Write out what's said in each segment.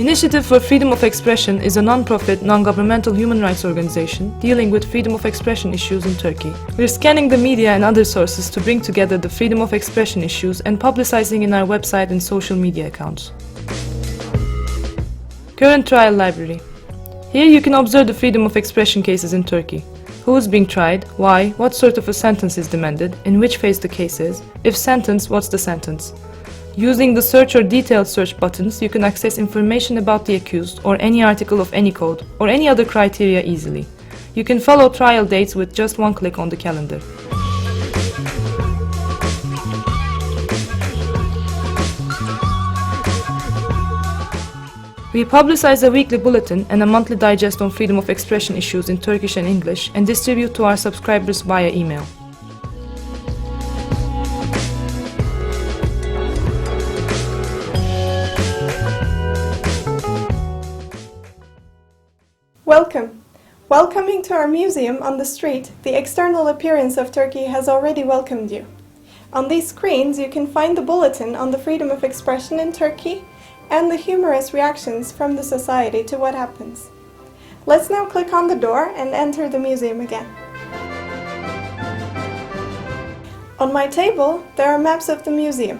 Initiative for Freedom of Expression is a non-profit, non-governmental human rights organization dealing with freedom of expression issues in Turkey. We're scanning the media and other sources to bring together the freedom of expression issues and publicizing in our website and social media accounts. Current Trial Library. Here you can observe the freedom of expression cases in Turkey. Who is being tried, why, what sort of a sentence is demanded, in which phase the case is, if sentenced, what's the sentence. Using the search or detailed search buttons, you can access information about the accused or any article of any code or any other criteria easily. You can follow trial dates with just one click on the calendar. We publicize a weekly bulletin and a monthly digest on freedom of expression issues in Turkish and English and distribute to our subscribers via email. Welcome! Welcoming to our museum on the street, the external appearance of Turkey has already welcomed you. On these screens you can find the bulletin on the freedom of expression in Turkey and the humorous reactions from the society to what happens. Let's now click on the door and enter the museum again. On my table there are maps of the museum.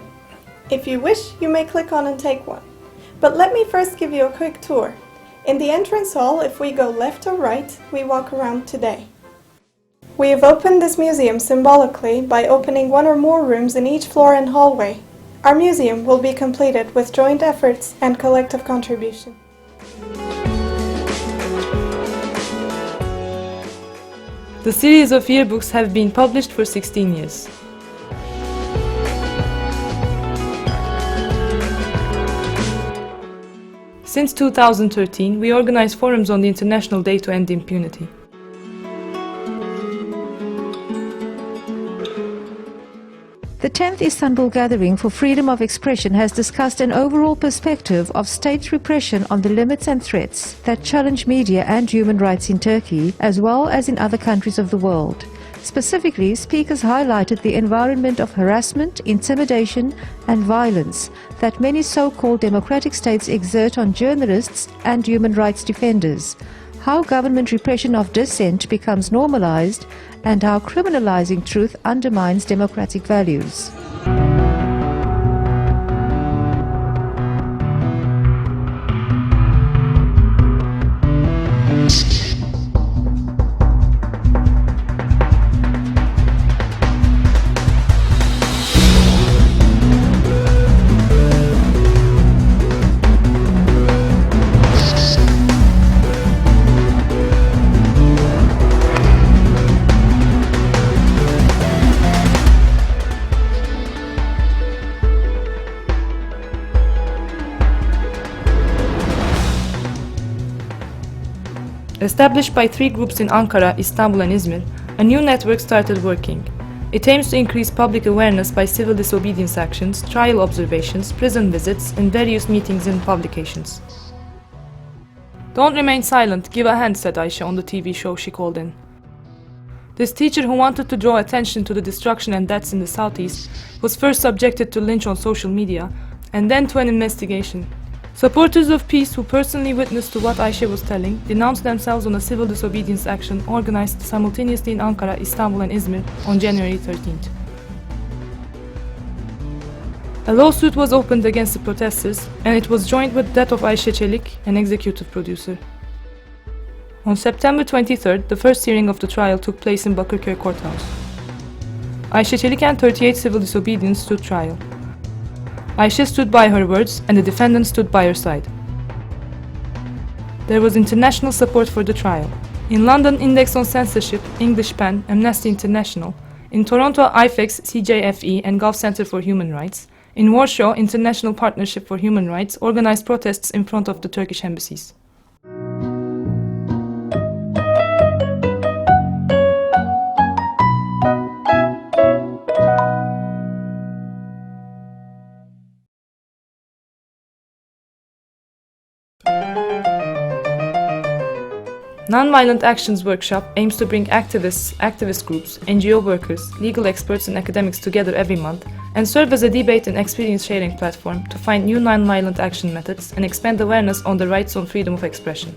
If you wish, you may click on and take one. But let me first give you a quick tour. In the entrance hall, if we go left or right, we walk around today. We have opened this museum symbolically by opening one or more rooms in each floor and hallway. Our museum will be completed with joint efforts and collective contribution. The series of yearbooks have been published for 16 years. Since 2013, we organize forums on the International Day to End Impunity. The 10th Istanbul Gathering for Freedom of Expression has discussed an overall perspective of state repression on the limits and threats that challenge media and human rights in Turkey, as well as in other countries of the world. Specifically, speakers highlighted the environment of harassment, intimidation and violence that many so-called democratic states exert on journalists and human rights defenders, how government repression of dissent becomes normalized, and how criminalizing truth undermines democratic values. Established by 3 groups in Ankara, Istanbul and Izmir, a new network started working. It aims to increase public awareness by civil disobedience actions, trial observations, prison visits, and various meetings and publications. "Don't remain silent, give a hand," said Aisha on the TV show she called in. This teacher, who wanted to draw attention to the destruction and deaths in the southeast, was first subjected to lynch on social media, and then to an investigation. Supporters of peace who personally witnessed to what Aisha was telling denounced themselves on a civil disobedience action organized simultaneously in Ankara, Istanbul and Izmir on January 13th. A lawsuit was opened against the protesters, and it was joined with that of Ayşe Çelik, an executive producer. On September 23rd, the first hearing of the trial took place in Bakırköy Courthouse. Ayşe Çelik and 38 civil disobedience stood trial. Ayşe stood by her words and the defendant stood by her side. There was international support for the trial. In London, Index on Censorship, English Pen, Amnesty International. In Toronto, IFoX, CJFE and Gulf Center for Human Rights. In Warsaw, International Partnership for Human Rights organized protests in front of the Turkish embassies. Nonviolent Actions Workshop aims to bring activists, activist groups, NGO workers, legal experts and academics together every month and serve as a debate and experience sharing platform to find new nonviolent action methods and expand awareness on the rights on freedom of expression.